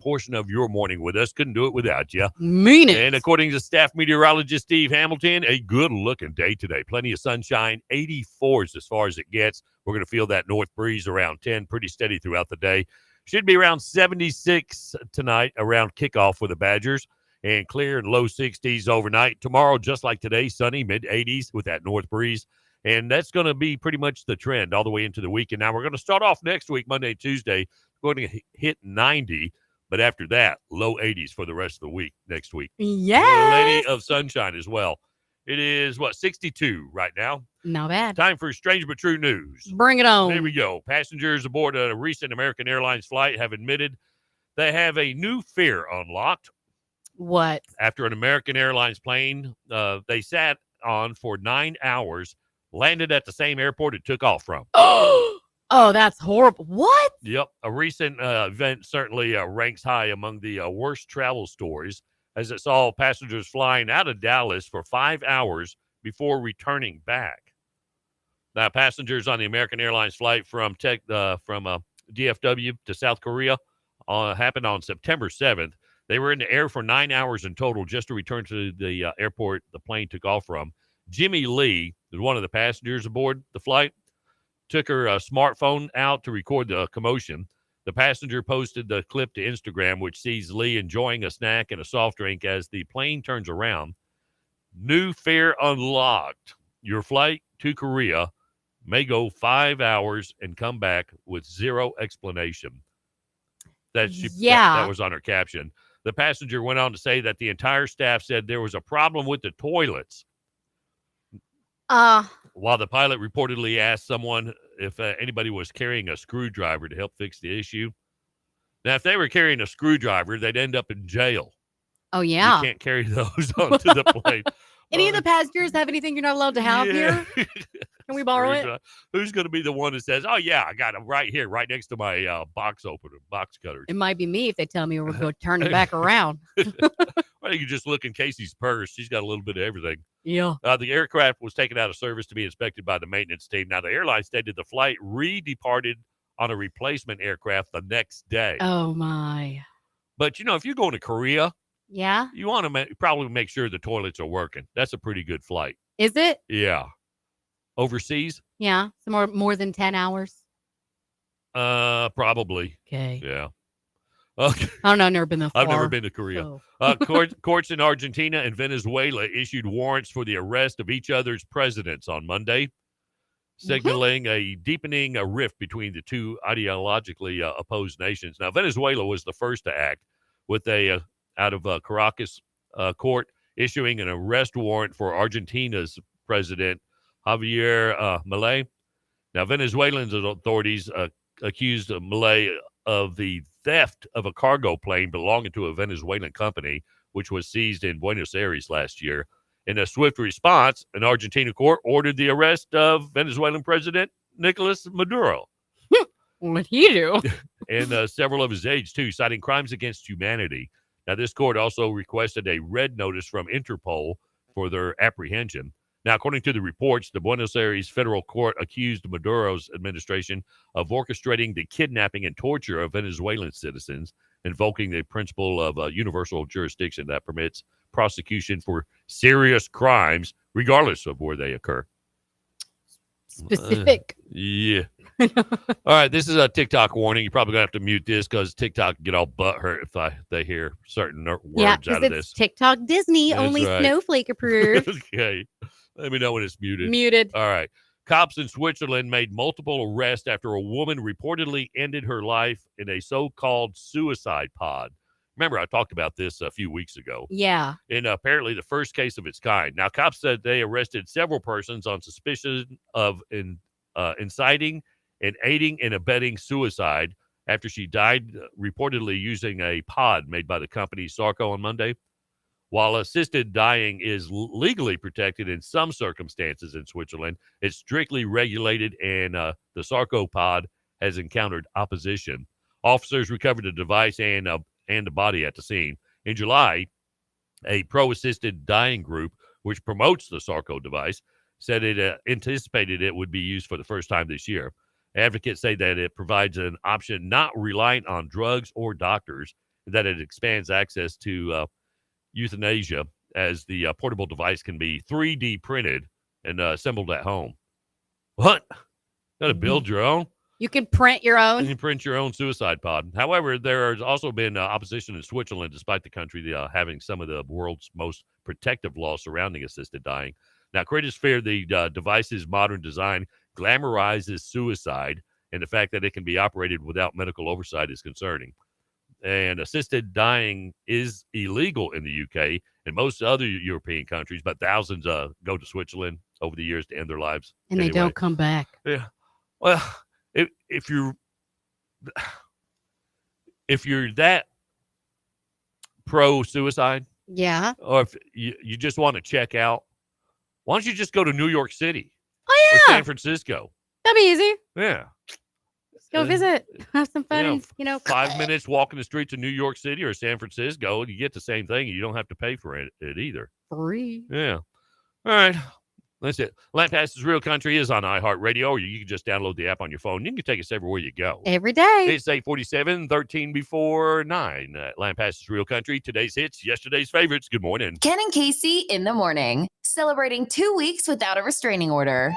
portion of your morning with us. Couldn't do it without you. Mean it. And according to staff meteorologist Steve Hamilton, a good-looking day today. Plenty of sunshine, 84s as far as it gets. We're going to feel that north breeze around 10, pretty steady throughout the day. Should be around 76 tonight around kickoff for the Badgers, and clear and low 60s overnight. Tomorrow, just like today, sunny, mid-80s with that north breeze. And that's going to be pretty much the trend all the way into the weekend. Now, we're going to start off next week, Monday, Tuesday, going to hit 90. But after that, low 80s for the rest of the week next week. Yes. Plenty of sunshine as well. It is, 62 right now. Not bad. Time for strange but true news. Bring it on. There we go. Passengers aboard a recent American Airlines flight have admitted they have a new fear unlocked. What? After an American Airlines plane they sat on for 9 hours, landed at the same airport it took off from. Oh, that's horrible. What? Yep. A recent event certainly ranks high among the worst travel stories, as it saw passengers flying out of Dallas for 5 hours before returning back. Now, passengers on the American Airlines flight from DFW to South Korea happened on September 7th. They were in the air for 9 hours in total just to return to the airport the plane took off from. Jimmy Lee is one of the passengers aboard the flight. Took her smartphone out to record the commotion. The passenger posted the clip to Instagram, which sees Lee enjoying a snack and a soft drink as the plane turns around. New fear unlocked. Your flight to Korea may go 5 hours and come back with zero explanation. That was on her caption. The passenger went on to say that the entire staff said there was a problem with the toilets. While the pilot reportedly asked someone if anybody was carrying a screwdriver to help fix the issue. Now, if they were carrying a screwdriver, they'd end up in jail. Oh, yeah. You can't carry those onto the plane. Any of the passengers have anything you're not allowed to have here? Can we borrow it? Who's going to be the one that says, oh, yeah, I got it right here, right next to my box opener, box cutters? It might be me if they tell me we're going to turn it back around. Well, you can just look in Casey's purse. She's got a little bit of everything. Yeah. The aircraft was taken out of service to be inspected by the maintenance team. Now, the airline stated the flight re-departed on a replacement aircraft the next day. Oh, my. But, if you're going to Korea, yeah, you want to probably make sure the toilets are working. That's a pretty good flight. Is it? Yeah. Overseas? Yeah. Some more than 10 hours? Probably. Okay. Yeah. Okay. I don't know. I've never been that far. I've never been to Korea. Courts in Argentina and Venezuela issued warrants for the arrest of each other's presidents on Monday, signaling a deepening rift between the two ideologically opposed nations. Now, Venezuela was the first to act with out of Caracas court issuing an arrest warrant for Argentina's president, Javier Milei. Now, Venezuelan authorities accused Milei of the theft of a cargo plane belonging to a Venezuelan company, which was seized in Buenos Aires last year. In a swift response, an Argentina court ordered the arrest of Venezuelan President Nicolas Maduro. What'd he do? And several of his aides, too, citing crimes against humanity. Now, this court also requested a red notice from Interpol for their apprehension. Now, according to the reports, the Buenos Aires federal court accused Maduro's administration of orchestrating the kidnapping and torture of Venezuelan citizens, invoking the principle of universal jurisdiction that permits prosecution for serious crimes, regardless of where they occur. Specific. Yeah. All right, this is a TikTok warning. You're probably going to have to mute this because TikTok get all butthurt if they hear certain words out of this. TikTok Disney, That's only right. Snowflake approved. Okay. Let me know when it's muted. Muted. All right. Cops in Switzerland made multiple arrests after a woman reportedly ended her life in a so-called suicide pod. Remember, I talked about this a few weeks ago. Yeah. In apparently the first case of its kind. Now, cops said they arrested several persons on suspicion of inciting and aiding and abetting suicide after she died, reportedly using a pod made by the company Sarco on Monday. While assisted dying is legally protected in some circumstances in Switzerland, it's strictly regulated, and the Sarco pod has encountered opposition. Officers recovered the device and the body at the scene. In July, a pro-assisted dying group, which promotes the Sarco device, said it anticipated it would be used for the first time this year. Advocates say that it provides an option not reliant on drugs or doctors that it expands access to euthanasia, as the portable device can be 3D printed and assembled at home. What? Got to build your own? You can print your And own. you print your own suicide pod. However, there has also been opposition in Switzerland, despite the country having some of the world's most protective laws surrounding assisted dying. Now, critics fear the device's modern design glamorizes suicide, and the fact that it can be operated without medical oversight is concerning. And assisted dying is illegal in the UK and most other European countries, but thousands go to Switzerland over the years to end their lives. And they don't come back. Yeah. Well, if you're that pro suicide, Yeah. or if you just want to check out, why don't you just go to New York City Oh, or yeah. San Francisco? That'd be easy. Yeah. Go visit. Have some fun. Yeah, And, 5 minutes walking the streets of New York City or San Francisco, you get the same thing. You don't have to pay for it either. free. Yeah. All right. That's it. Land Passes Real Country is on iHeartRadio, or you can just download the app on your phone. You can take us everywhere you go. Every day. It's 8:47, 13 before 9. Land Passes Real Country. Today's hits, yesterday's favorites. Good morning. Ken and Casey in the morning, celebrating 2 weeks without a restraining order.